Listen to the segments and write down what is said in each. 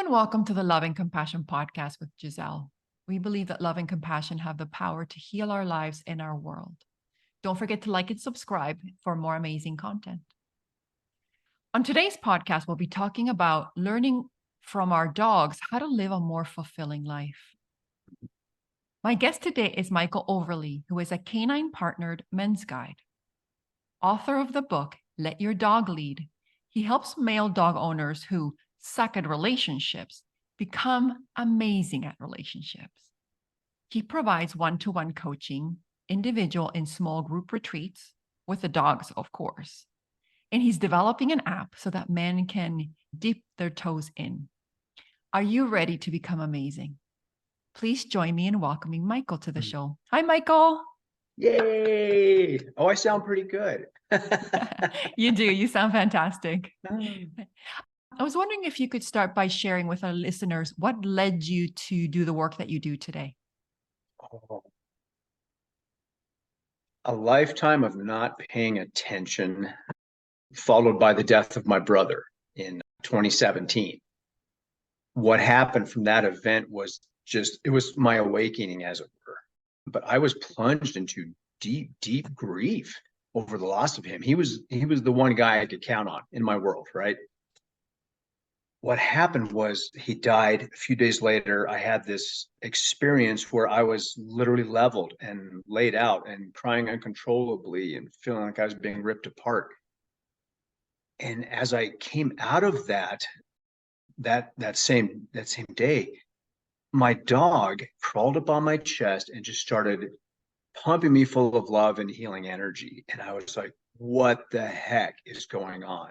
and welcome to the Love and Compassion podcast with Giselle. We believe that love and compassion have the power to heal our lives and our world. Don't forget to like and subscribe for more amazing content. On today's podcast, we'll be talking about learning from our dogs how to live a more fulfilling life. My guest today is Michael Overlie, who is a canine partnered men's guide. Author of the book, Let Your Dog Lead, he helps male dog owners who suck at relationships become amazing at relationships. He provides one-to-one coaching, individual and small group retreats with the dogs, of course. And he's developing an app so that men can dip their toes in. Are you ready to become amazing? Please join me in welcoming Michael to the show. Hi, Michael. Yay! Oh, I sound pretty good. You do. You sound fantastic. I was wondering if you could start by sharing with our listeners what led you to do the work that you do today. Oh. A lifetime of not paying attention, followed by the death of my brother in 2017. What happened from that event was it was my awakening, as it were. But I was plunged into deep, deep grief over the loss of him. He was the one guy I could count on in my world, right? What happened was he died. A few days later, I had this experience where I was literally leveled and laid out and crying uncontrollably and feeling like I was being ripped apart. And as I came out of that same day, my dog crawled up on my chest and just started pumping me full of love and healing energy. And I was like, what the heck is going on?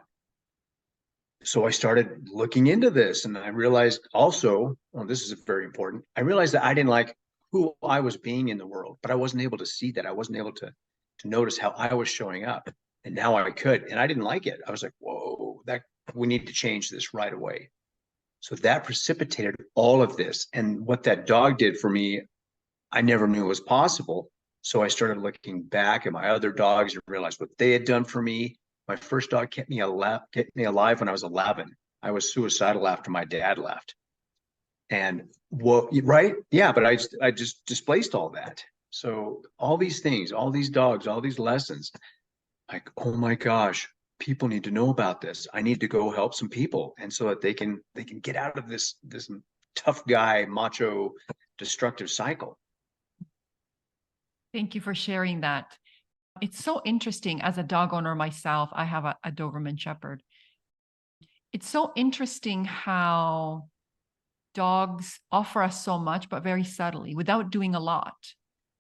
So I started looking into this, and I realized also, this is very important. I realized that I didn't like who I was being in the world, but I wasn't able to see that. I wasn't able to notice how I was showing up. And now I could, and I didn't like it. I was like, whoa, we need to change this right away. So that precipitated all of this. And what that dog did for me, I never knew was possible. So I started looking back at my other dogs and realized what they had done for me. My first dog kept me alive when I was 11. I was suicidal after my dad left. And right? Yeah, but I just displaced all that. So all these things, all these dogs, all these lessons, like, oh my gosh, people need to know about this. I need to go help some people. And so that they can get out of this tough guy, macho, destructive cycle. Thank you for sharing that. It's so interesting. As a dog owner myself, I have a Doberman Shepherd. It's so interesting how dogs offer us so much, but very subtly, without doing a lot.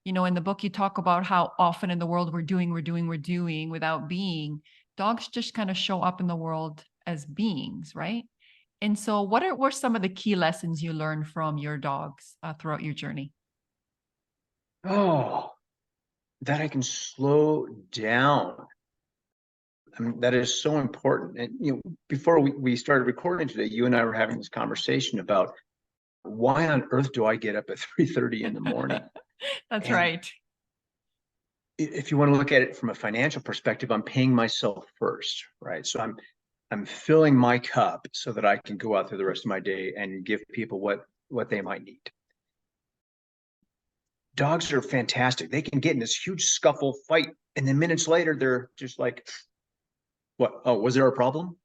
You know, in the book, you talk about how often in the world we're doing without being. Dogs just kind of show up in the world as beings, right? And so what were some of the key lessons you learned from your dogs throughout your journey? Oh, that I can slow down. I mean, that is so important. And before we started recording today, you and I were having this conversation about why on earth do I get up at 3:30 in the morning? That's right. If you want to look at it from a financial perspective, I'm paying myself first, right? So I'm filling my cup so that I can go out through the rest of my day and give people what they might need. Dogs are fantastic. They can get in this huge scuffle fight, and then minutes later they're just like, what? Oh, was there a problem?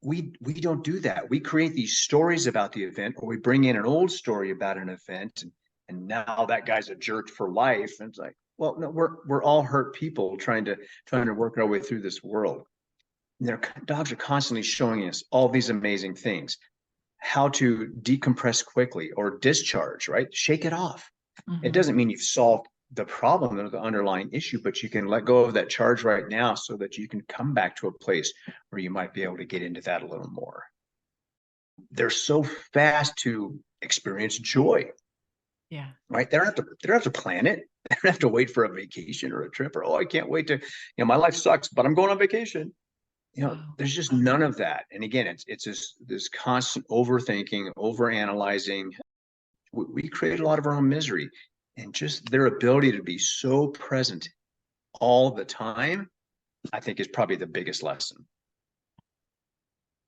We don't do that. We create these stories about the event, or we bring in an old story about an event, and now that guy's a jerk for life. And it's like, well, no, we're all hurt people trying to work our way through this world. And their dogs are constantly showing us all these amazing things, how to decompress quickly or discharge, right? Shake it off. Mm-hmm. It doesn't mean you've solved the problem or the underlying issue, but you can let go of that charge right now so that you can come back to a place where you might be able to get into that a little more. They're so fast to experience joy. Yeah. Right. They don't have to plan it. They don't have to wait for a vacation or a trip or, oh, I can't wait to, my life sucks, but I'm going on vacation. Wow. There's just none of that. And again, it's just this constant overthinking, overanalyzing. We create a lot of our own misery, and just their ability to be so present all the time, I think, is probably the biggest lesson.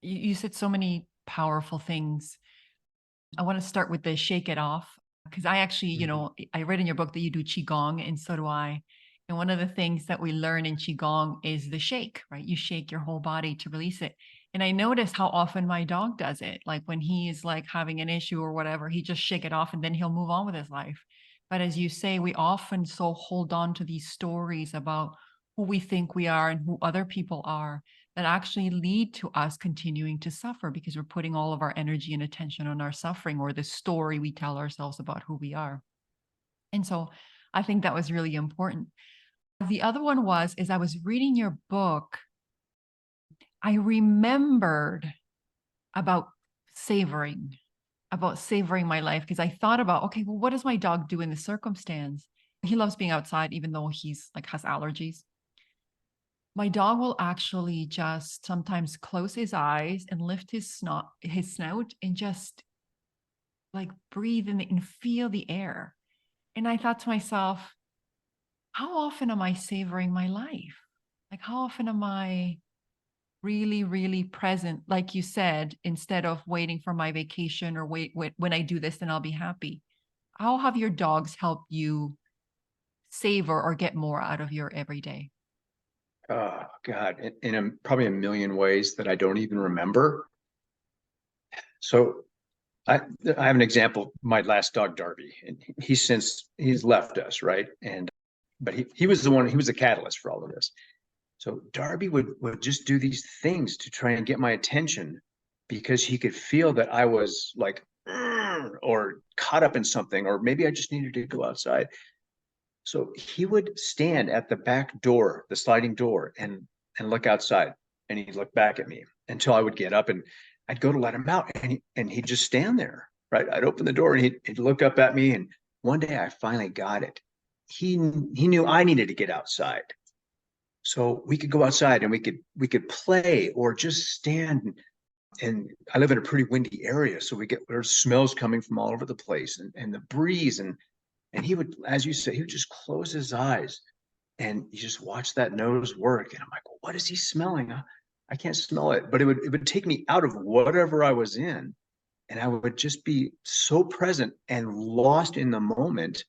You said so many powerful things. I want to start with the shake it off because I actually, I read in your book that you do Qigong, and so do I. And one of the things that we learn in Qigong is the shake, right? You shake your whole body to release it. And I notice how often my dog does it. Like when he is like having an issue or whatever, he just shake it off and then he'll move on with his life. But as you say, we often so hold on to these stories about who we think we are and who other people are that actually lead to us continuing to suffer because we're putting all of our energy and attention on our suffering or the story we tell ourselves about who we are. And so I think that was really important. The other one is I was reading your book, I remembered about savoring, my life because I thought about, okay, well, what does my dog do in this circumstance? He loves being outside, even though he's like has allergies. My dog will actually just sometimes close his eyes and lift his snout and just like breathe in and feel the air. And I thought to myself, how often am I savoring my life? Like, how often am I really, really present? Like you said, instead of waiting for my vacation or wait, when I do this, then I'll be happy. How have your dogs helped you savor or get more out of your everyday? Oh God, probably a million ways that I don't even remember. So I I have an example. My last dog, Darby, and he's left us, right? And but he was he was the catalyst for all of this. So Darby would just do these things to try and get my attention because he could feel that I was like or caught up in something, or maybe I just needed to go outside. So he would stand at the back door, the sliding door, and look outside, and he'd look back at me until I would get up and I'd go to let him out, and he'd just stand there. Right, I'd open the door and he'd look up at me, and one day I finally got it. He knew I needed to get outside, so we could go outside and we could play or just stand. And I live in a pretty windy area, so there's smells coming from all over the place, and the breeze, and he would, as you say, he would just close his eyes and you just watch that nose work. And I'm like, well, what is he smelling? I can't smell it, but it would take me out of whatever I was in, and I would just be so present and lost in the moment.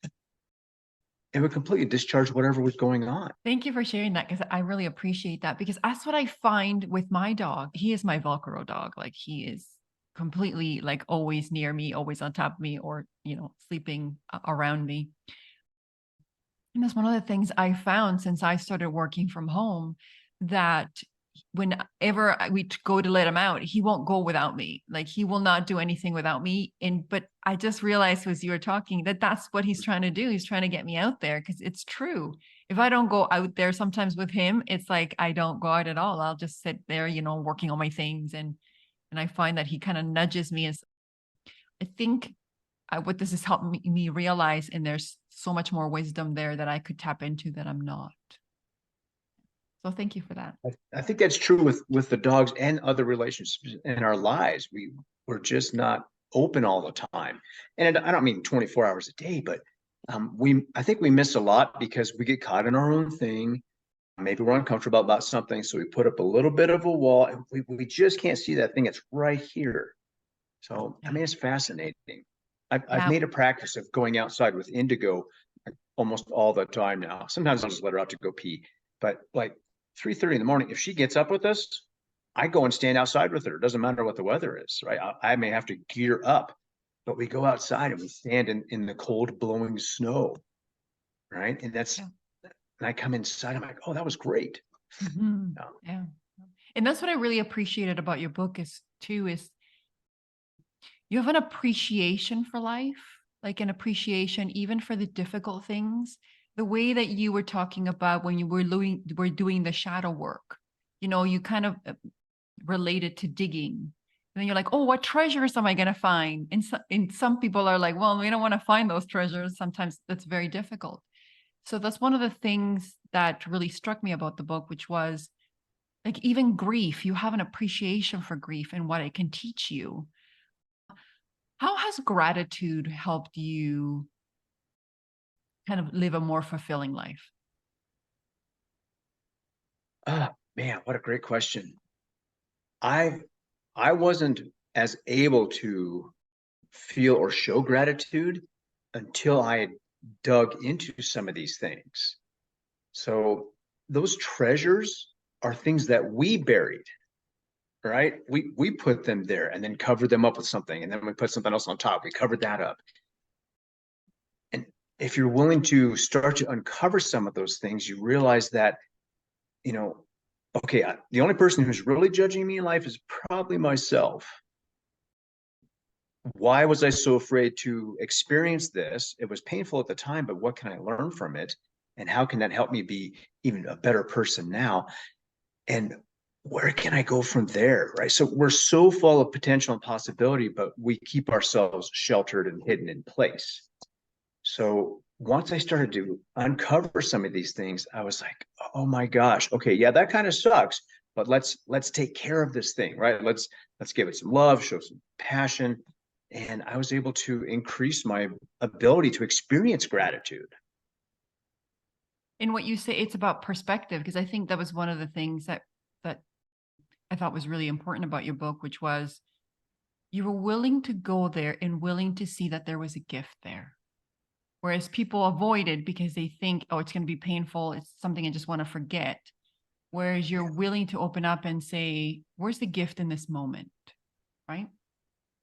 It would completely discharge whatever was going on. Thank you for sharing that because I really appreciate that because that's what I find with my dog. He is my Velcro dog. Like he is completely like always near me, always on top of me, or sleeping around me. And that's one of the things I found since I started working from home, that whenever we go to let him out, he won't go without me. Like he will not do anything without me. But I just realized as you were talking that that's what he's trying to do. He's trying to get me out there because it's true. If I don't go out there sometimes with him, it's like I don't go out at all. I'll just sit there, working on my things. And I find that he kind of nudges me. As I think what this has helped me realize, and there's so much more wisdom there that I could tap into that I'm not. So thank you for that. I think that's true with the dogs and other relationships in our lives. We're just not open all the time, and I don't mean 24 hours a day, but I think we miss a lot because we get caught in our own thing. Maybe we're uncomfortable about something, so we put up a little bit of a wall, and we just can't see that thing. It's right here. So I mean, it's fascinating. I've made a practice of going outside with Indigo almost all the time now. Sometimes I'll just let her out to go pee, but like 3:30 in the morning, if she gets up with us, I go and stand outside with her. It doesn't matter what the weather is, right? I may have to gear up, but we go outside and we stand in the cold blowing snow, right? And I come inside, I'm like, oh, that was great. Yeah. And that's what I really appreciated about your book is you have an appreciation for life, like an appreciation even for the difficult things. The way that you were talking about when you were doing the shadow work, you kind of related to digging. And then you're like, oh, what treasures am I going to find? And some people are like, well, we don't want to find those treasures. Sometimes that's very difficult. So that's one of the things that really struck me about the book, which was like even grief, you have an appreciation for grief and what it can teach you. How has gratitude helped you kind of live a more fulfilling life? Oh man, what a great question. I I wasn't as able to feel or show gratitude until I had dug into some of these things. So those treasures are things that we buried, right? We put them there and then covered them up with something, and then we put something else on top. We covered that up. And if you're willing to start to uncover some of those things, you realize that, okay, the only person who's really judging me in life is probably myself. Why was I so afraid to experience this? It was painful at the time, but what can I learn from it? And how can that help me be even a better person now? And where can I go from there? Right. So we're so full of potential and possibility, but we keep ourselves sheltered and hidden in place. So once I started to uncover some of these things, I was like, oh my gosh, okay, yeah, that kind of sucks, but let's take care of this thing, right? Let's give it some love, show some passion. And I was able to increase my ability to experience gratitude. In what you say, it's about perspective, because I think that was one of the things that I thought was really important about your book, which was you were willing to go there and willing to see that there was a gift there. Whereas people avoid it because they think, oh, it's going to be painful. It's something I just want to forget. Whereas you're willing to open up and say, where's the gift in this moment? Right?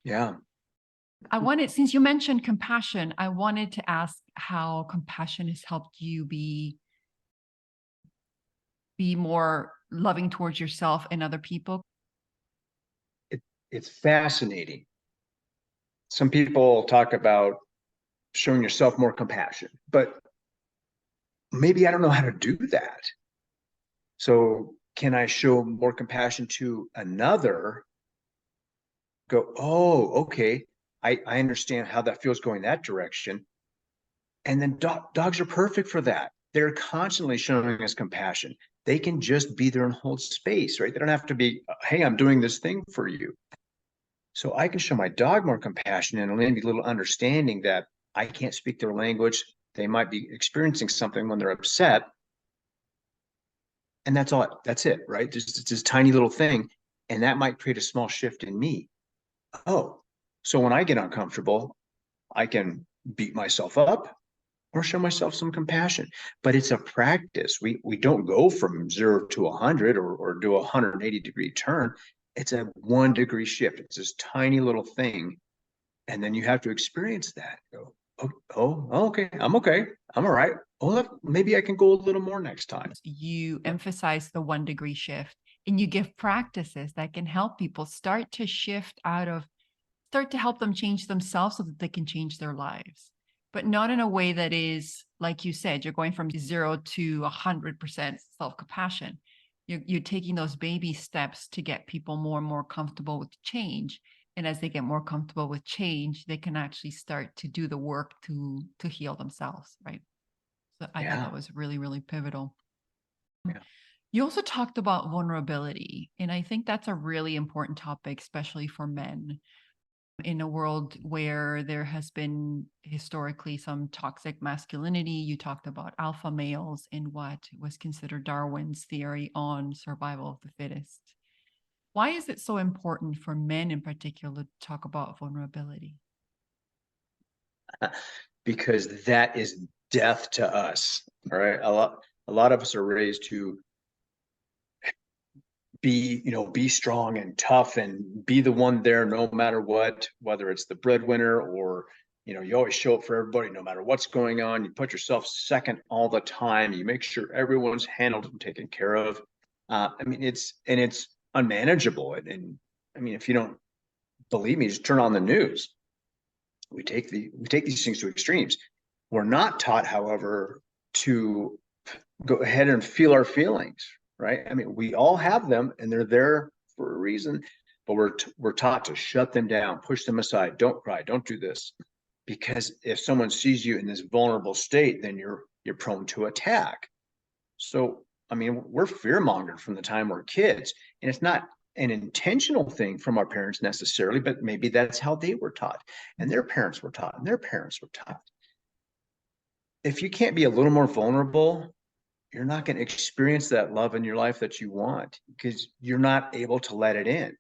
Yeah. Since you mentioned compassion, I wanted to ask how compassion has helped you be more loving towards yourself and other people. It's fascinating. Some people talk about showing yourself more compassion, but maybe I don't know how to do that. So can I show more compassion to another? Go, oh, okay. I understand how that feels going that direction. And then dogs are perfect for that. They're constantly showing us compassion. They can just be there and hold space, right? They don't have to be, hey, I'm doing this thing for you. So I can show my dog more compassion and maybe a little understanding that I can't speak their language. They might be experiencing something when they're upset. And that's all. That's it, right? Just this tiny little thing. And that might create a small shift in me. Oh, so when I get uncomfortable, I can beat myself up or show myself some compassion. But it's a practice. We don't go from 0 to 100 or do a 180-degree turn. It's a 1-degree shift. It's this tiny little thing. And then you have to experience that. Go, okay. I'm okay. I'm all right. Oh, look, maybe I can go a little more next time. You emphasize the 1-degree shift, and you give practices that can help people start to help them change themselves so that they can change their lives, but not in a way that is, like you said, you're going from 0 to 100% self-compassion. You're taking those baby steps to get people more and more comfortable with change. And as they get more comfortable with change, they can actually start to do the work to heal themselves, right? So I thought that was really, really pivotal. Yeah. You also talked about vulnerability, and I think that's a really important topic, especially for men in a world where there has been historically some toxic masculinity. You talked about alpha males in what was considered Darwin's theory on survival of the fittest. Why is it so important for men in particular to talk about vulnerability? Because that is death to us. All right. A lot of us are raised to be strong and tough and be the one there no matter what, whether it's the breadwinner or you always show up for everybody no matter what's going on. You put yourself second all the time. You make sure everyone's handled and taken care of. It's unmanageable. And I mean, if you don't believe me, just turn on the news. We take these things to extremes. We're not taught, however, to go ahead and feel our feelings, right? I mean, we all have them and they're there for a reason, but we're taught to shut them down, push them aside, don't cry, don't do this. Because if someone sees you in this vulnerable state, then you're prone to attack. So, I mean, we're fear-mongered from the time we're kids, and it's not an intentional thing from our parents necessarily, but maybe that's how they were taught, and their parents were taught, and their parents were taught. If you can't be a little more vulnerable, you're not going to experience that love in your life that you want because you're not able to let it in.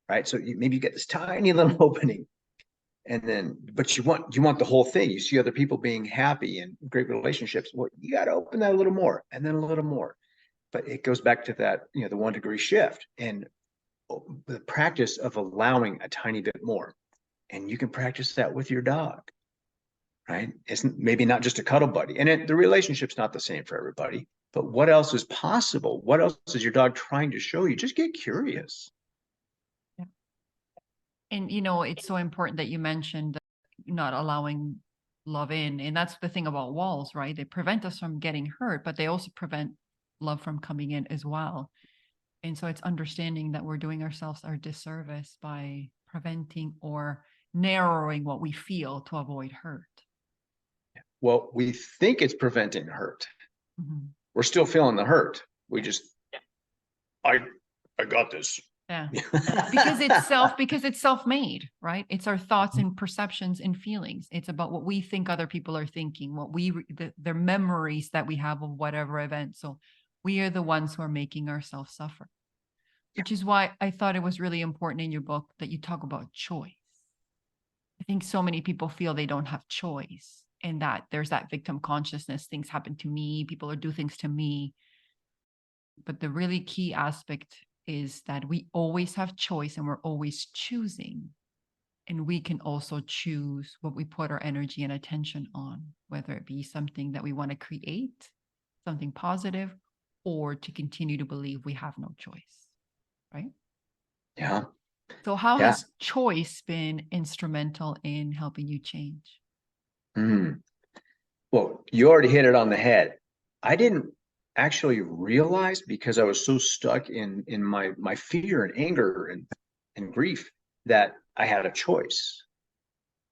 right? So maybe you get this tiny little opening, and then, but you want the whole thing. You see other people being happy and great relationships. Well, you got to open that a little more, and then a little more. But it goes back to that, the 1 degree shift and the practice of allowing a tiny bit more. And you can practice that with your dog, right? It's maybe not just a cuddle buddy, and the relationship's not the same for everybody. But what else is possible? What else is your dog trying to show you? Just get curious. Yeah. And, it's so important that you mentioned not allowing love in. And that's the thing about walls, right? They prevent us from getting hurt, but they also prevent love from coming in as well. And so it's understanding that we're doing ourselves our disservice by preventing or narrowing what we feel to avoid hurt. Well, we think it's preventing hurt. Mm-hmm. We're still feeling the hurt. We just, I got this. Yeah. because it's self-made, right? It's our thoughts and perceptions and feelings. It's about what we think other people are thinking, what their memories that we have of whatever event. So we are the ones who are making ourselves suffer, which is why I thought it was really important in your book that you talk about choice. I think so many people feel they don't have choice, and that there's that victim consciousness. Things happen to me, people do things to me. But the really key aspect is that we always have choice and we're always choosing. And we can also choose what we put our energy and attention on, whether it be something that we want to create, something positive, or to continue to believe we have no choice, right? Yeah. So how has choice been instrumental in helping you change? Well, you already hit it on the head. I didn't actually realize, because I was so stuck in my fear and anger and grief, that I had a choice.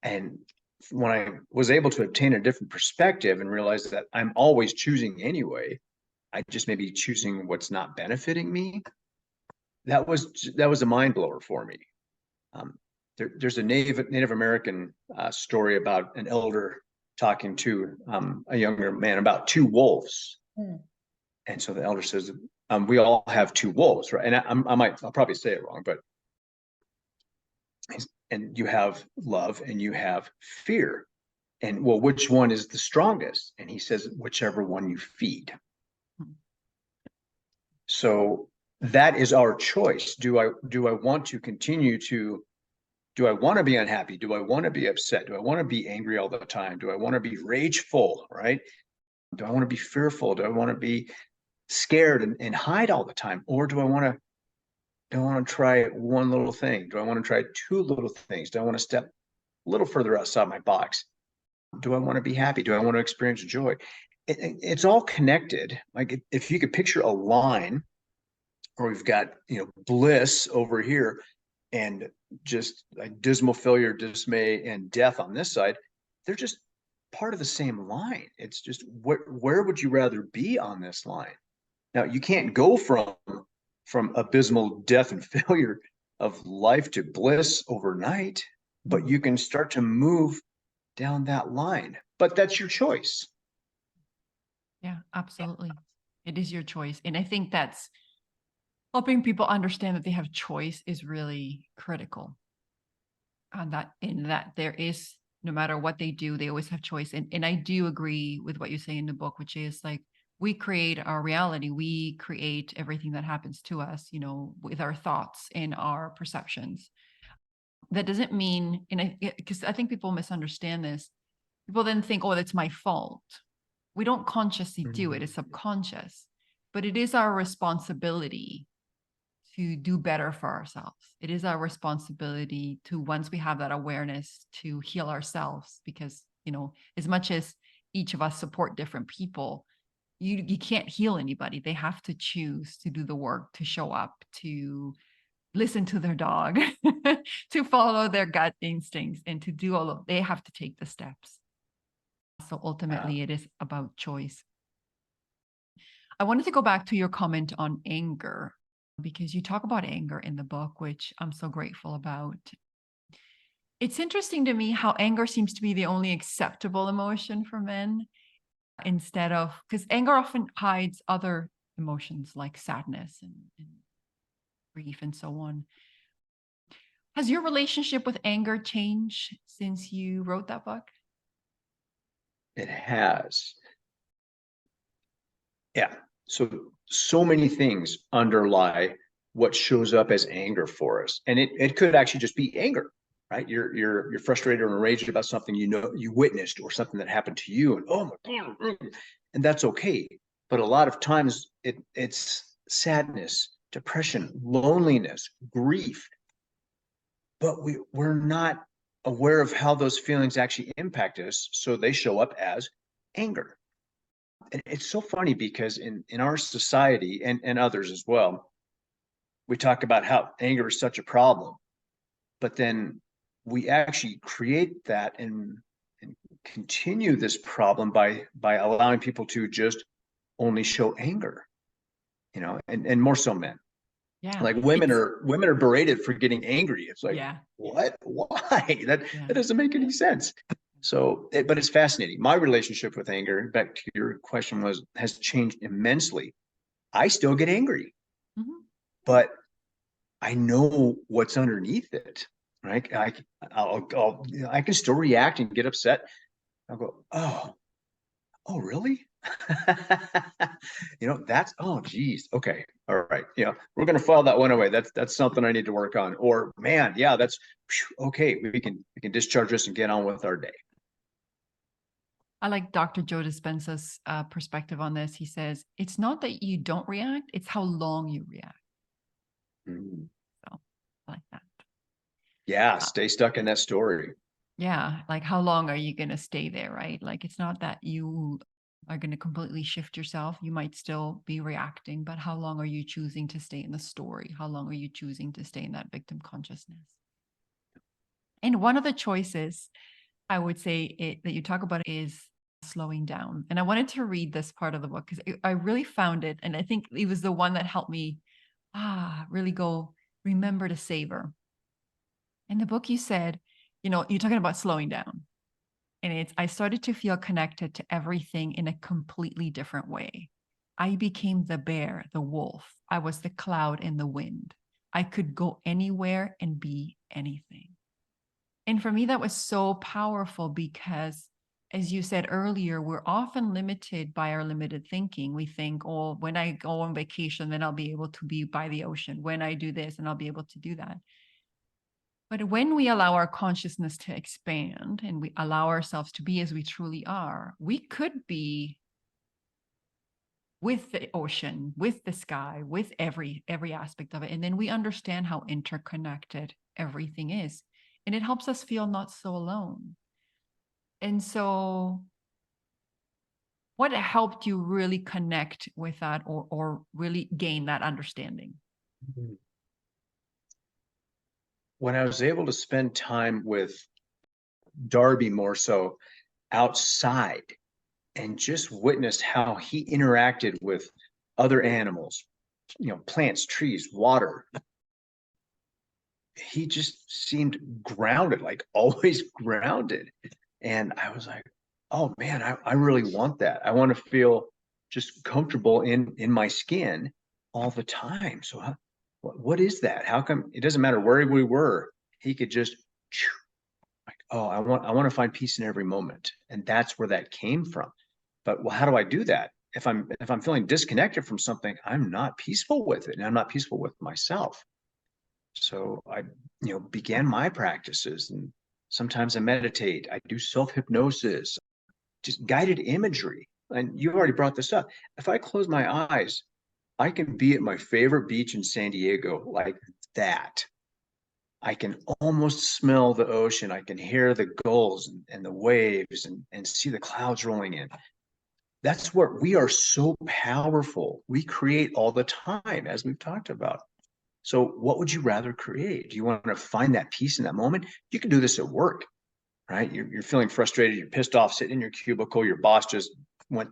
And when I was able to obtain a different perspective and realize that I'm always choosing anyway, I just may be choosing what's not benefiting me. That was a mind blower for me. There's a Native American story about an elder talking to a younger man about two wolves. And so the elder says, we all have two wolves, right? And I'll probably say it wrong, but and you have love and you have fear. And well, which one is the strongest? And he says, whichever one you feed. So that is our choice. Do I want to continue to, do I want to be unhappy? Do I want to be upset? Do I want to be angry all the time? Do I want to be rageful, right? Do I want to be fearful? Do I want to be scared and hide all the time? Or do I want to try one little thing? Do I want to try two little things? Do I want to step a little further outside my box? Do I want to be happy? Do I want to experience joy? It's all connected. Like if you could picture a line, or we've got, bliss over here and just like dismal failure, dismay, and death on this side, they're just part of the same line. It's just where would you rather be on this line? Now, you can't go from abysmal death and failure of life to bliss overnight, but you can start to move down that line. But that's your choice. Yeah, absolutely. It is your choice. And I think that's helping people understand that they have choice is really critical. And that there is, no matter what they do, they always have choice. And I do agree with what you say in the book, which is like, we create our reality. We create everything that happens to us, with our thoughts and our perceptions. That doesn't mean, because I think people misunderstand this. People then think, oh, that's my fault. We don't consciously do it. It's subconscious, but it is our responsibility to do better for ourselves. It is our responsibility to, once we have that awareness, to heal ourselves, because, as much as each of us support different people, you can't heal anybody. They have to choose to do the work, to show up, to listen to their dog, to follow their gut instincts, and to do they have to take the steps. So ultimately, it is about choice. I wanted to go back to your comment on anger, because you talk about anger in the book, which I'm so grateful about. It's interesting to me how anger seems to be the only acceptable emotion for men, instead of, because anger often hides other emotions like sadness and grief and so on. Has your relationship with anger changed since you wrote that book? It has. Yeah. So many things underlie what shows up as anger for us. And it could actually just be anger, right? You're frustrated or enraged about something you witnessed or something that happened to you, and oh my God, and that's okay. But a lot of times it's sadness, depression, loneliness, grief. But we're not aware of how those feelings actually impact us. So they show up as anger. And it's so funny because in our society and others as well, we talk about how anger is such a problem, but then we actually create that and continue this problem by allowing people to just only show anger, and more so men. Yeah. Like women It's are berated for getting angry. It's like, yeah. what? Why? That Yeah. that doesn't make any sense. So, but it's fascinating. My relationship with anger, back to your question, has changed immensely. I still get angry, Mhm. but I know what's underneath it, right? I can still react and get upset. I'll go, oh, really? Oh, geez. Okay. All right. We're going to file that one away. That's something I need to work on. Or, man, yeah, that's okay. We can discharge this and get on with our day. I like Dr. Joe Dispenza's perspective on this. He says, it's not that you don't react, it's how long you react. Mm. So I like that. Yeah, Uh, stay stuck in that story. yeah. Like, how long are you going to stay there, right? Like, it's not that you are going to completely shift yourself. You might still be reacting, but how long are you choosing to stay in the story? How long are you choosing to stay in that victim consciousness? And one of the choices I would say that you talk about is slowing down. And I wanted to read this part of the book because I really found it. And I think it was the one that helped me really go remember to savor. In the book, you said, you're talking about slowing down. And I started to feel connected to everything in a completely different way. I became the bear, the wolf. I was the cloud in the wind. I could go anywhere and be anything. And for me, that was so powerful because, as you said earlier, we're often limited by our limited thinking. We think, oh, when I go on vacation, then I'll be able to be by the ocean. When I do this, and I'll be able to do that. But when we allow our consciousness to expand and we allow ourselves to be as we truly are, we could be with the ocean, with the sky, with every aspect of it. And then we understand how interconnected everything is. And it helps us feel not so alone. And so what helped you really connect with that or really gain that understanding? When I was able to spend time with Darby more so outside and just witnessed how he interacted with other animals, plants, trees, water. He just seemed grounded, like always grounded. And I was like, oh man, I really want that. I want to feel just comfortable in my skin all the time. So what is that? How come it doesn't matter where we were? He could just like, oh, I want to find peace in every moment. And that's where that came from. But well, how do I do that? If I'm feeling disconnected from something, I'm not peaceful with it, and I'm not peaceful with myself. So I, began my practices, and sometimes I meditate. I do self-hypnosis, just guided imagery. And you already brought this up. If I close my eyes, I can be at my favorite beach in San Diego like that. I can almost smell the ocean. I can hear the gulls and the waves and see the clouds rolling in. That's what we are so powerful. We create all the time, as we've talked about. So what would you rather create? Do you want to find that peace in that moment? You can do this at work, right? You're feeling frustrated, you're pissed off, sitting in your cubicle, your boss just went,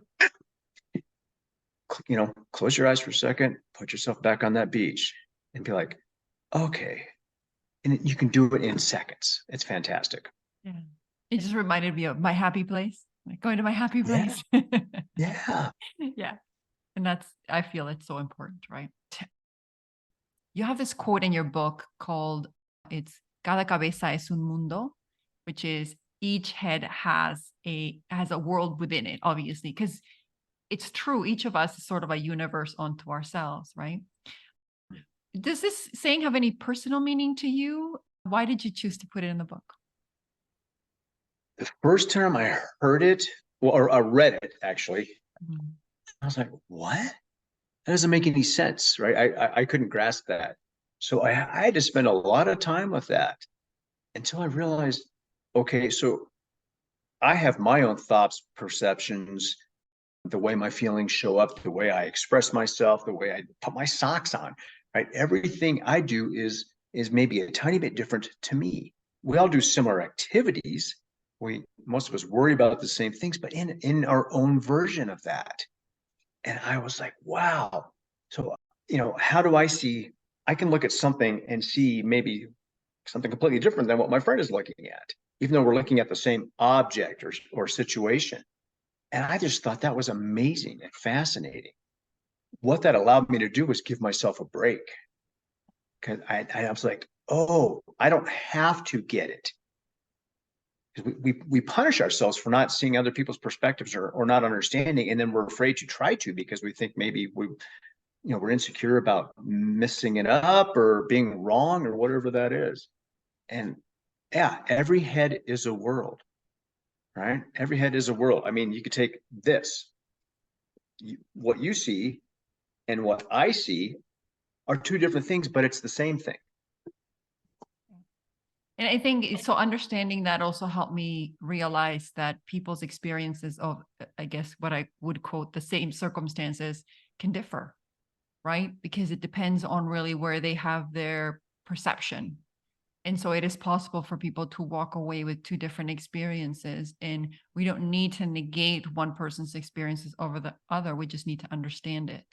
close your eyes for a second, put yourself back on that beach and be like, okay. And you can do it in seconds. It's fantastic. Yeah. It just reminded me of my happy place, like going to my happy Yeah. place. Yeah. Yeah. And I feel it's so important, right? You have this quote in your book called, it's cada cabeza es un mundo, which is each head has a world within it, obviously, because it's true. Each of us is sort of a universe unto ourselves, right? Does this saying have any personal meaning to you? Why did you choose to put it in the book? The first time I heard it, or I read it actually, Mhm. I was like, what? That doesn't make any sense, right? I couldn't grasp that. So I had to spend a lot of time with that until I realized, okay, so I have my own thoughts, perceptions, the way my feelings show up, the way I express myself, the way I put my socks on, right? Everything I do is maybe a tiny bit different to me. We all do similar activities. Most of us worry about the same things, but in our own version of that. And I was like, wow. So, how do I see? I can look at something and see maybe something completely different than what my friend is looking at, even though we're looking at the same object or situation. And I just thought that was amazing and fascinating. What that allowed me to do was give myself a break. Because I was like, oh, I don't have to get it. We punish ourselves for not seeing other people's perspectives or not understanding. And then we're afraid to try to because we think maybe we're insecure about messing it up or being wrong or whatever that is. And yeah, every head is a world, right? Every head is a world. I mean, you could take this, what you see and what I see are two different things, but it's the same thing. And I think so understanding that also helped me realize that people's experiences of, I guess, what I would quote the same circumstances can differ, right? Because it depends on really where they have their perception. And so it is possible for people to walk away with two different experiences. And we don't need to negate one person's experiences over the other. We just need to understand it.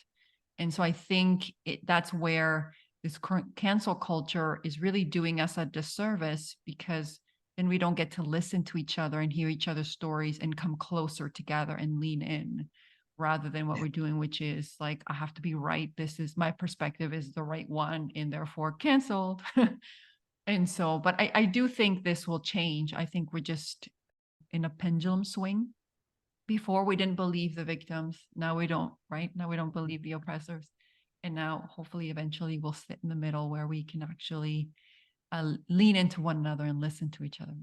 And so I think that's where this current cancel culture is really doing us a disservice, because then we don't get to listen to each other and hear each other's stories and come closer together and lean in, rather than what we're doing, which is like, I have to be right. This is my perspective is the right one and therefore canceled. And so, but I do think this will change. I think we're just in a pendulum swing. Before we didn't believe the victims. Now we don't, right? Now we don't believe the oppressors. And now hopefully eventually we'll sit in the middle where we can actually lean into one another and listen to each other.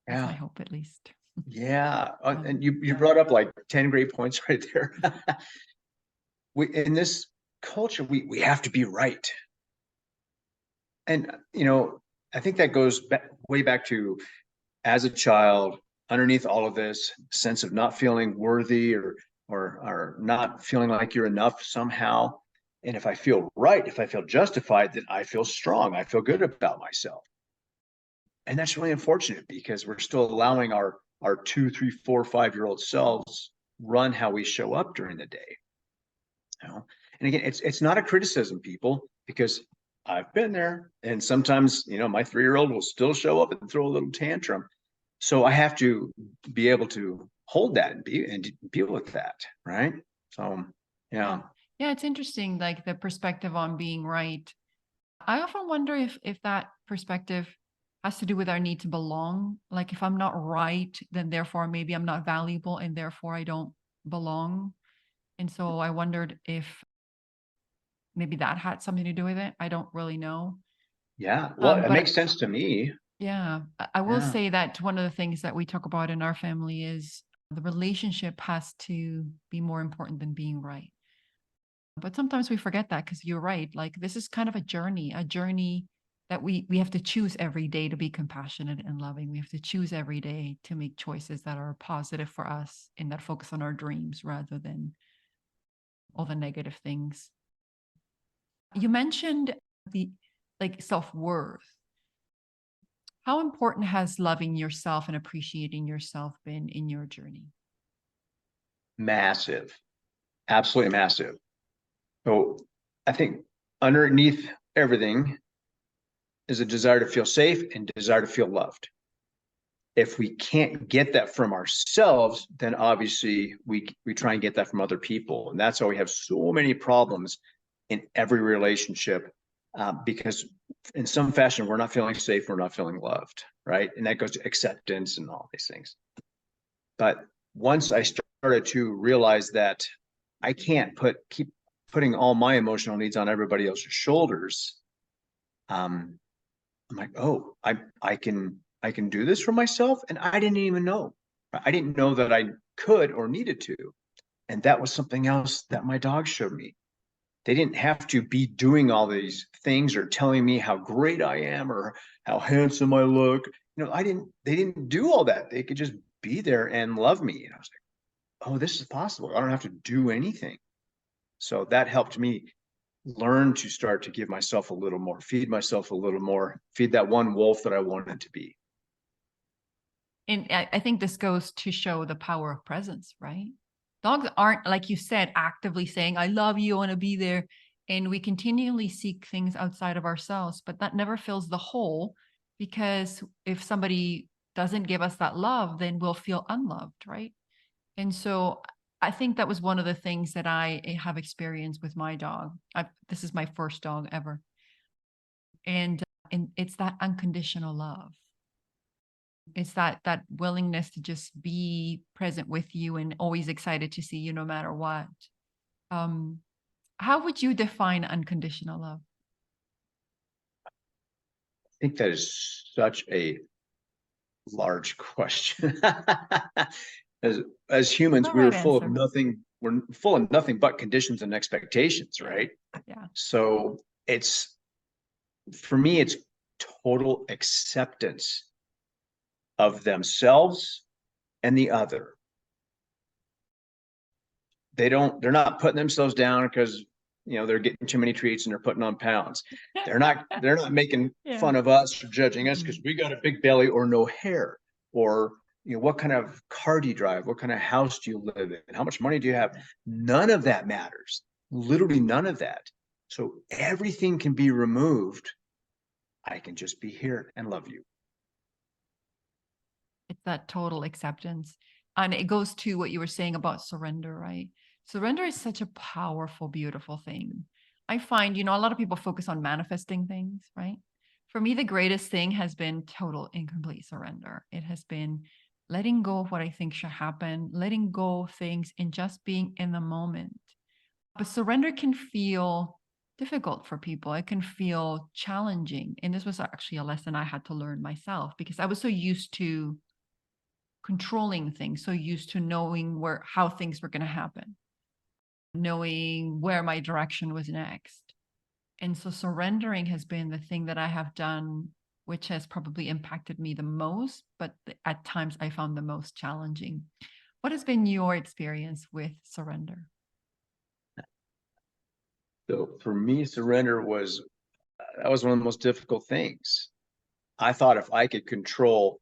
That's my Yeah. hope, at least. Yeah. And you brought up like 10 great points right there. In this culture, we have to be right. And, I think that goes way back to as a child, underneath all of this sense of not feeling worthy or not feeling like you're enough somehow. And if I feel right, if I feel justified, then I feel strong. I feel good about myself. And that's really unfortunate because we're still allowing our 2, 3, 4, 5-year-old selves run how we show up during the day. And again, it's not a criticism, people, because I've been there. And sometimes, my 3-year-old will still show up and throw a little tantrum. So I have to be able to hold that and deal with that, right? So yeah. Yeah, it's interesting, like the perspective on being right. I often wonder if that perspective has to do with our need to belong. Like if I'm not right, then therefore maybe I'm not valuable and therefore I don't belong. And so I wondered if maybe that had something to do with it. I don't really know. Yeah. Well, it But makes sense to me. yeah, I will Yeah. say that one of the things that we talk about in our family is the relationship has to be more important than being right. But sometimes we forget that, because you're right. Like this is kind of a journey that we have to choose every day to be compassionate and loving. We have to choose every day to make choices that are positive for us and that focus on our dreams rather than all the negative things. You mentioned the like self-worth. How important has loving yourself and appreciating yourself been in your journey? Massive. Absolutely massive. So I think underneath everything is a desire to feel safe and desire to feel loved. If we can't get that from ourselves, then obviously we try and get that from other people. And that's why we have so many problems in every relationship, because in some fashion, we're not feeling safe, we're not feeling loved, right? And that goes to acceptance and all these things. But once I started to realize that I can't keep putting all my emotional needs on everybody else's shoulders, I'm like, oh, I can do this for myself, and I didn't even know. I didn't know that I could or needed to. And that was something else that my dog showed me. They didn't have to be doing all these things or telling me how great I am or how handsome I look. They didn't do all that. They could just be there and love me. And I was like, oh, this is possible. I don't have to do anything. So that helped me learn to start to give myself a little more, feed myself a little more, feed that one wolf that I wanted to be. And I think this goes to show the power of presence, right? Dogs aren't, like you said, actively saying, I love you, I want to be there. And we continually seek things outside of ourselves, but that never fills the hole, because if somebody doesn't give us that love, then we'll feel unloved, right? And so I think that was one of the things that I have experienced with my dog. This is my first dog ever. And it's that unconditional love. It's that willingness to just be present with you and always excited to see you no matter what. Um, how would you define unconditional love? I think that is such a large question. As humans, No right answer. we're full of nothing but conditions and expectations, right? Yeah. So for me, it's total acceptance of themselves and the other. They're not putting themselves down because they're getting too many treats and they're putting on pounds. They're not making Yeah. fun of us or judging us because we got a big belly or no hair, or what kind of car do you drive, what kind of house do you live in, how much money do you have. None of that matters, literally none of that. So everything can be removed. I can just be here and love you. It's that total acceptance. And it goes to what you were saying about surrender, right? Surrender is such a powerful, beautiful thing. I find, a lot of people focus on manifesting things, right? For me, the greatest thing has been total incomplete surrender. It has been letting go of what I think should happen, letting go of things, and just being in the moment. But surrender can feel difficult for people. It can feel challenging. And this was actually a lesson I had to learn myself, because I was so used to controlling things, so used to knowing how things were going to happen, knowing where my direction was next. And so surrendering has been the thing that I have done, which has probably impacted me the most, but at times I found the most challenging. What has been your experience with surrender? So for me, surrender was that was one of the most difficult things. I thought if I could control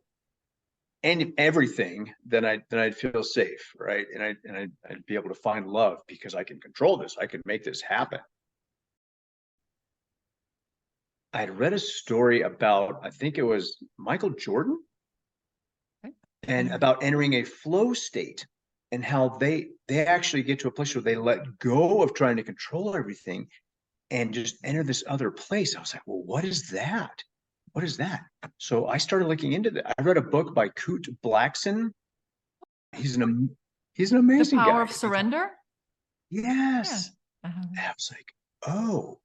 everything, then I'd feel safe, right? And I'd be able to find love because I can control this. I can make this happen. I had read a story about, I think it was Michael Jordan, Okay. and about entering a flow state and how they actually get to a place where they let go of trying to control everything and just enter this other place. I was like, well, what is that? What is that? So I started looking into that. I read a book by Kurt Blackson. He's an The amazing power guy. of surrender? Yeah. Yes. Uh-huh. And I was like, oh,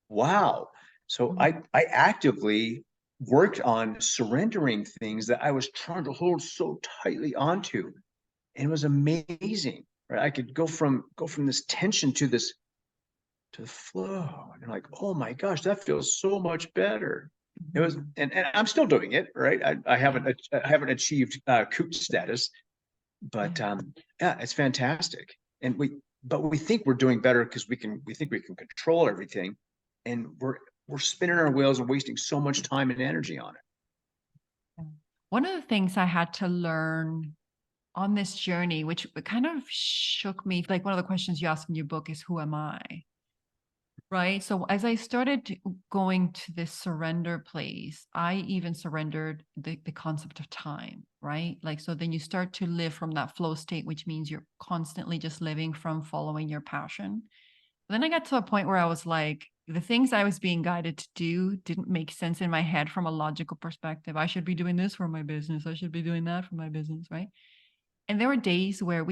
wow. So Mhm. I actively worked on surrendering things that I was trying to hold so tightly onto. And it was amazing. Right? I could go from this tension to the flow. And like, oh my gosh, that feels so much better. It was, Mhm. and I'm still doing it, right? I Yeah. haven't achieved coot status, but Yeah. yeah, it's fantastic. And but we think we're doing better because we think we can control everything, and we're spinning our wheels and wasting so much time and energy on it. Yeah. One of the things I had to learn on this journey, which kind of shook me, like one of the questions you ask in your book is, who am I? Right. So as I started going to this surrender place, I even surrendered the concept of time, right? Like, so then you start to live from that flow state, which means you're constantly just living from following your passion. Then I got to a point where I was like, the things I was being guided to do didn't make sense in my head from a logical perspective. I should be doing this for my business. I should be doing that for my business, right? And there were days where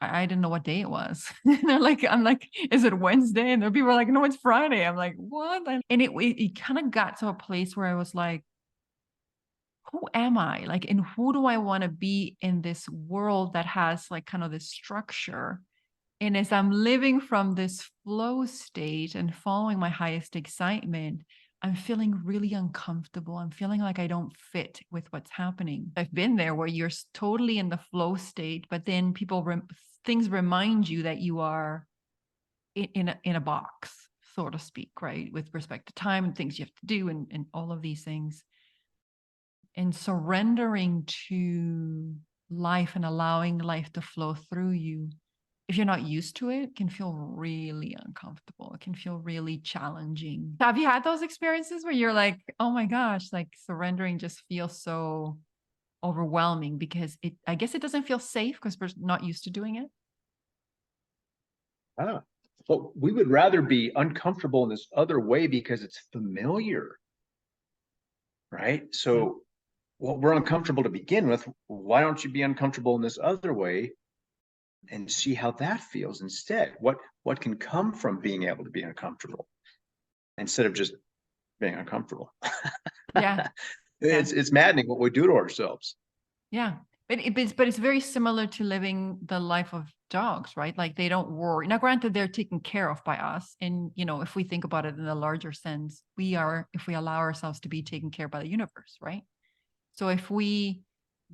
I didn't know what day it was. I'm like, is it Wednesday? And there people are like, no, it's Friday. I'm like, what? And it kind of got to a place where I was like, who am I? Like, and who do I want to be in this world that has like kind of this structure? And as I'm living from this flow state and following my highest excitement, I'm feeling really uncomfortable. I'm feeling like I don't fit with what's happening. I've been there where you're totally in the flow state, but then things remind you that you are in a box, so to speak, right? With respect to time and things you have to do and all of these things. And surrendering to life and allowing life to flow through you, if you're not used to it, can feel really uncomfortable. It can feel really challenging. Have you had those experiences where you're like, oh my gosh, like surrendering just feels so overwhelming because I guess it doesn't feel safe because we're not used to doing it? Well, we would rather be uncomfortable in this other way because it's familiar, right? So, well, we're uncomfortable to begin with. Why don't you be uncomfortable in this other way and see how that feels instead? What can come from being able to be uncomfortable instead of just being uncomfortable? Yeah. It's maddening what we do to ourselves. Yeah. But it's very similar to living the life of dogs, right? Like they don't worry. Now, granted, they're taken care of by us. And, if we think about it in a larger sense, we are, if we allow ourselves to be taken care by the universe, right? So if we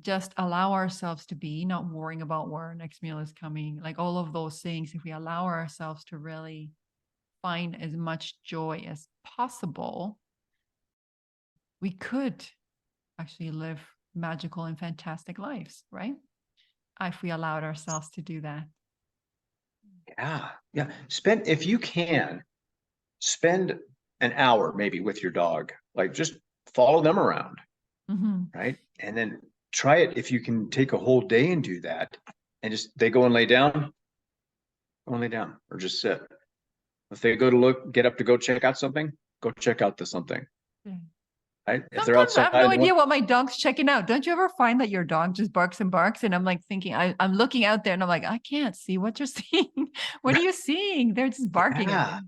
just allow ourselves to be, not worrying about where our next meal is coming, like all of those things, if we allow ourselves to really find as much joy as possible, we could actually live magical and fantastic lives, right? If we allowed ourselves to do that. Yeah. If you can, spend an hour maybe with your dog, like just follow them around, right? And then try it if you can take a whole day and do that. And just they go and lay down, or just sit. If they go to get up to go check out something, go check out something. Right? If they're Sometimes I outside, have no idea what my dog's checking out. Don't you ever find that your dog just barks and barks? And I'm like thinking, I'm looking out there and I'm like, I can't see what you're seeing. What are you seeing? They're just barking at things.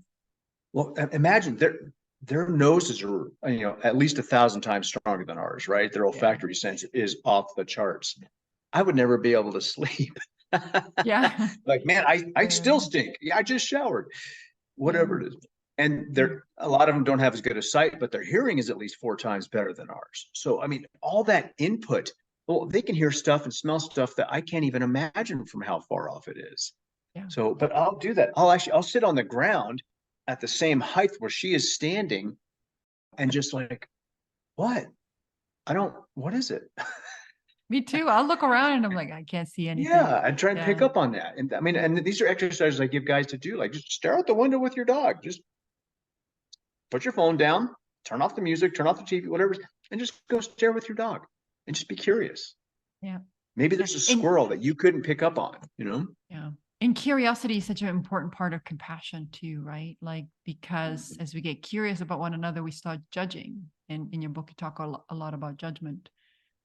Well, imagine their noses are, at least 1,000 times stronger than ours, right? Their olfactory sense is off the charts. I would never be able to sleep. Yeah. Like, man, I still stink. Yeah, I just showered. Whatever it is. And a lot of them don't have as good a sight, but their hearing is at least 4 times better than ours. So, I mean, all that input, well, they can hear stuff and smell stuff that I can't even imagine from how far off it is. Yeah. So, but I'll do that. I'll sit on the ground at the same height where she is standing and just like, what is it? Me too. I'll look around and I'm like, I can't see anything. Yeah, I try and pick up on that. And I mean, and these are exercises I give guys to do. Like, just stare out the window with your dog. Just put your phone down, turn off the music, turn off the TV, whatever, and just go stare with your dog and just be curious. Yeah. Maybe there's a squirrel that you couldn't pick up on, Yeah. And curiosity is such an important part of compassion too, right? Like, because as we get curious about one another, we start judging. And in your book, you talk a lot about judgment,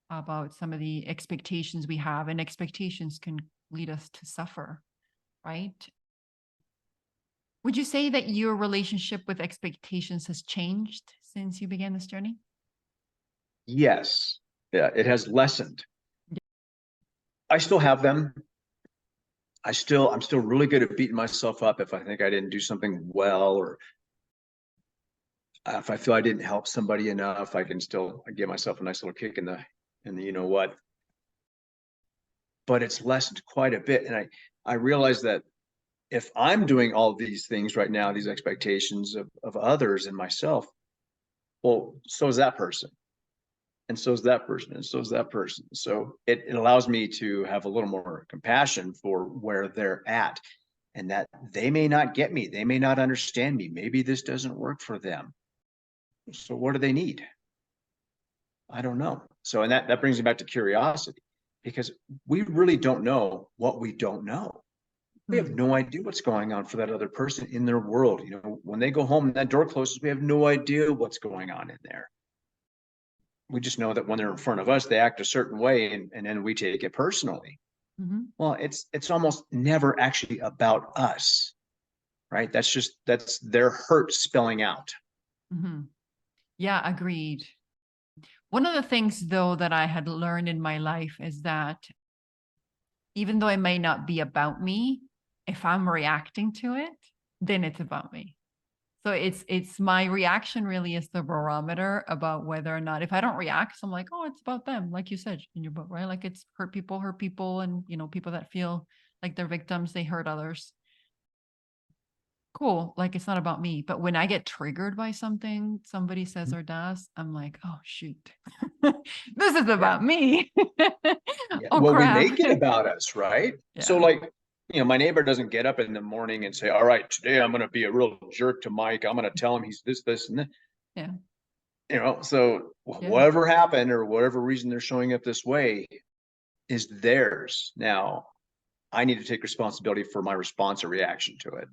about some of the expectations we have, and expectations can lead us to suffer, right? Would you say that your relationship with expectations has changed since you began this journey? Yes. Yeah, it has lessened. I still have them. I'm still really good at beating myself up if I think I didn't do something well, or if I feel I didn't help somebody enough. I give myself a nice little kick in the you know what. But it's lessened quite a bit, and I realize that if I'm doing all these things right now, these expectations of others and myself, well, so is that person. And so is that person, and so is that person. So it allows me to have a little more compassion for where they're at, and that they may not get me. They may not understand me. Maybe this doesn't work for them. So what do they need? I don't know. So, and that brings me back to curiosity, because we really don't know what we don't know. We have no idea what's going on for that other person in their world. You know, when they go home and that door closes, we have no idea what's going on in there. We just know that when they're in front of us, they act a certain way, and then we take it personally. Mm-hmm. Well, it's almost never actually about us, right? That's their hurt spilling out. Mm-hmm. Yeah, agreed. One of the things, though, that I had learned in my life is that even though it may not be about me, if I'm reacting to it, then it's about me. So it's my reaction really is the barometer about whether or not, if I don't react, so I'm like, oh, it's about them, like you said in your book, right? Like it's hurt people, and people that feel like they're victims, they hurt others. Cool. Like it's not about me. But when I get triggered by something somebody says or does, I'm like, oh shoot. This is about me. Yeah. Oh Well, we crap. make it about us, right? So Yeah. like, my neighbor doesn't get up in the morning and say, all right, today I'm going to be a real jerk to Mike. I'm going to tell him he's this, and that. Yeah. So Yeah. whatever happened or whatever reason they're showing up this way is theirs. Now, I need to take responsibility for my response or reaction to it.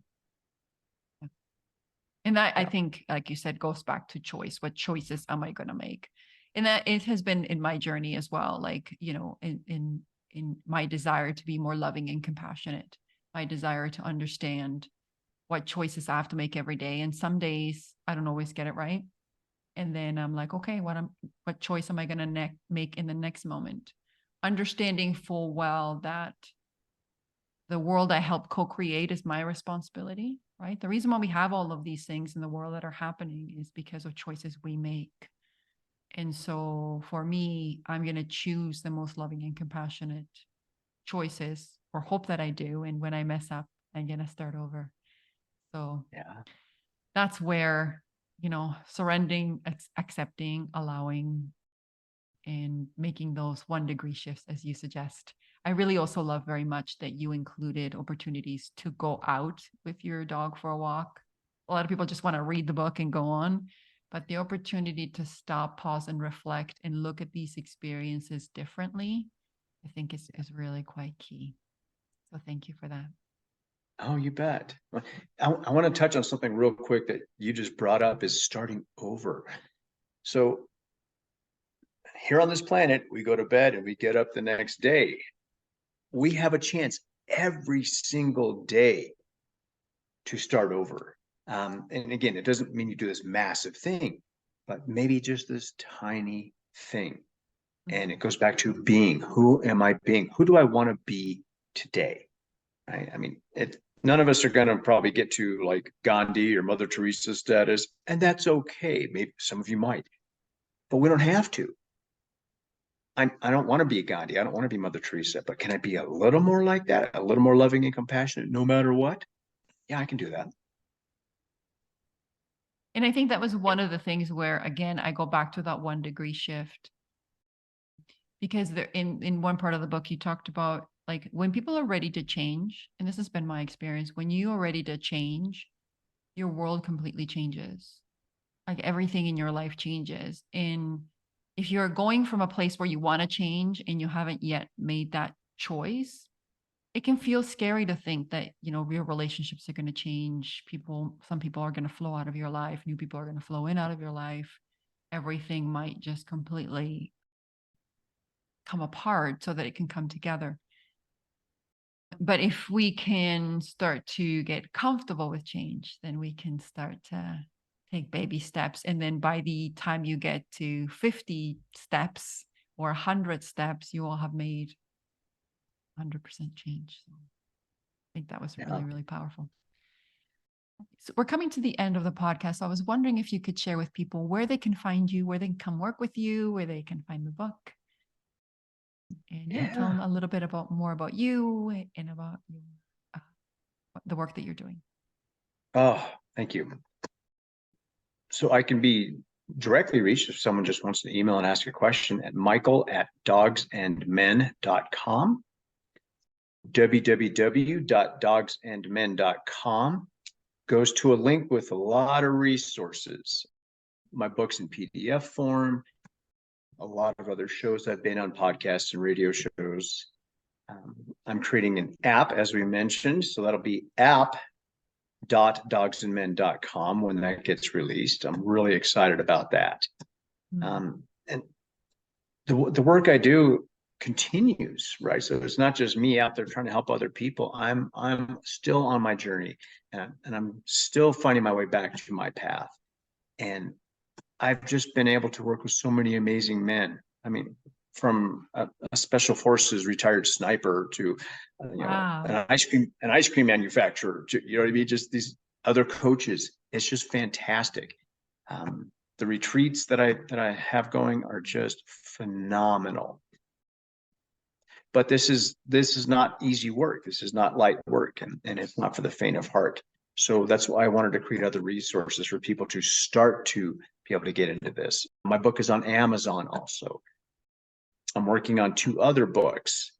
And that, I Yeah. think, like you said, goes back to choice. What choices am I going to make? And that it has been in my journey as well. Like, in my desire to be more loving and compassionate, my desire to understand what choices I have to make every day. And some days I don't always get it right. And then I'm like, okay, what choice am I going to make in the next moment? Understanding full well that the world I help co-create is my responsibility, right? The reason why we have all of these things in the world that are happening is because of choices we make. And so for me, I'm going to choose the most loving and compassionate choices, or hope that I do. And when I mess up, I'm going to start over. So Yeah. that's where, surrendering, accepting, allowing, and making those 1-degree shifts, as you suggest. I really also love very much that you included opportunities to go out with your dog for a walk. A lot of people just want to read the book and go on, but the opportunity to stop, pause, and reflect and look at these experiences differently, I think is really quite key. So thank you for that. Oh, you bet. I want to touch on something real quick that you just brought up, is starting over. So here on this planet, we go to bed and we get up the next day. We have a chance every single day to start over. And again, it doesn't mean you do this massive thing, but maybe just this tiny thing. And it goes back to being. Who am I being? Who do I want to be today? Right? I mean, none of us are going to probably get to like Gandhi or Mother Teresa status, and that's okay. Maybe some of you might, but we don't have to. I don't want to be a Gandhi. I don't want to be Mother Teresa, but can I be a little more like that? A little more loving and compassionate no matter what? Yeah, I can do that. And I think that was one of the things where, again, I go back to that 1-degree shift, because there, in one part of the book, you talked about like when people are ready to change, and this has been my experience, when you are ready to change, your world completely changes. Like everything in your life changes. And if you're going from a place where you want to change and you haven't yet made that choice, it can feel scary to think that, your relationships are going to change. Some people are going to flow out of your life. New people are going to flow in out of your life. Everything might just completely come apart so that it can come together. But if we can start to get comfortable with change, then we can start to take baby steps. And then by the time you get to 50 steps or 100 steps, you will have made 100% change. So I think that was really, really powerful. So we're coming to the end of the podcast. So I was wondering if you could share with people where they can find you, where they can come work with you, where they can find the book. And tell them a little bit more about you and about the work that you're doing. Oh, thank you. So I can be directly reached if someone just wants to email and ask a question at michael@dogsandmen.com. www.dogsandmen.com goes to a link with a lot of resources. My book's in PDF form, a lot of other shows I've been on, podcasts and radio shows. I'm creating an app, as we mentioned, so that'll be app.dogsandmen.com when that gets released. I'm really excited about that. And the work I do continues, right? So it's not just me out there trying to help other people. I'm still on my journey, and I'm still finding my way back to my path. And I've just been able to work with so many amazing men. I mean, from a special forces retired sniper to, Wow. an ice cream manufacturer to, you know what I mean? Just these other coaches. It's just fantastic. The retreats that I have going are just phenomenal. But this is not easy work. This is not light work, and it's not for the faint of heart. So that's why I wanted to create other resources for people to start to be able to get into this. My book is on Amazon also. I'm working on 2 other books.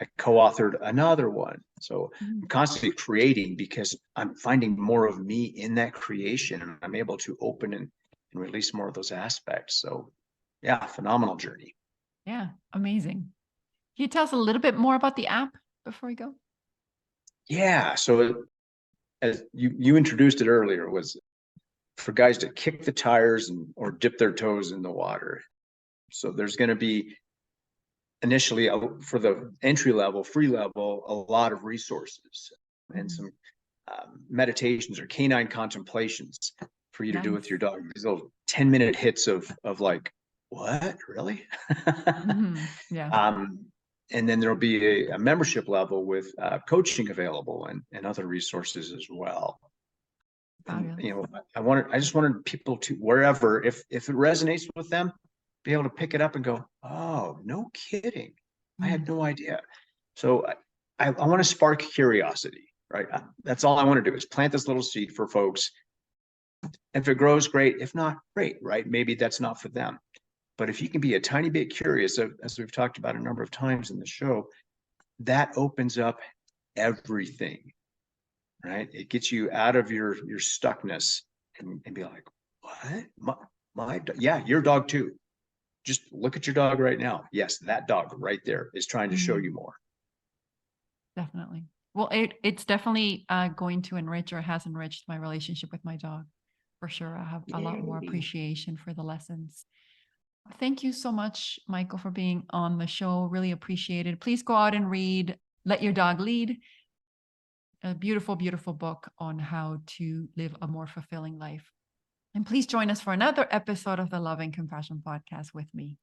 I co-authored another one. So I'm constantly creating because I'm finding more of me in that creation, and I'm able to open and release more of those aspects. So yeah, phenomenal journey. Yeah, amazing. Can you tell us a little bit more about the app before we go? Yeah. So as you introduced it earlier, was for guys to kick the tires or dip their toes in the water. So there's going to be initially for the entry level, free level, a lot of resources and some meditations or canine contemplations for you to do with your dog. These little 10-minute hits of like, what, really? Yeah. And then there'll be a membership level with coaching available and other resources as well. And, Fabulous. I just wanted people to, wherever, if it resonates with them, be able to pick it up and go, oh, no kidding. I had no idea. So I want to spark curiosity, right? That's all I want to do is plant this little seed for folks. If it grows, great. If not, great, right? Maybe that's not for them. But if you can be a tiny bit curious, as we've talked about a number of times in the show, that opens up everything, right? It gets you out of your stuckness and be like, what? Yeah, your dog too. Just look at your dog right now. Yes, that dog right there is trying to show you more. Definitely. Well, it's definitely going to enrich, or has enriched, my relationship with my dog. For sure. I have a lot more appreciation for the lessons. Thank you so much, Michael, for being on the show. Really appreciate it. Please go out and read Let Your Dog Lead, a beautiful, beautiful book on how to live a more fulfilling life. And please join us for another episode of the Love and Compassion podcast with me.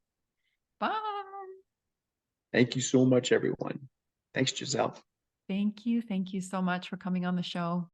Bye. Thank you so much, everyone. Thanks, Giselle. Thank you. Thank you so much for coming on the show.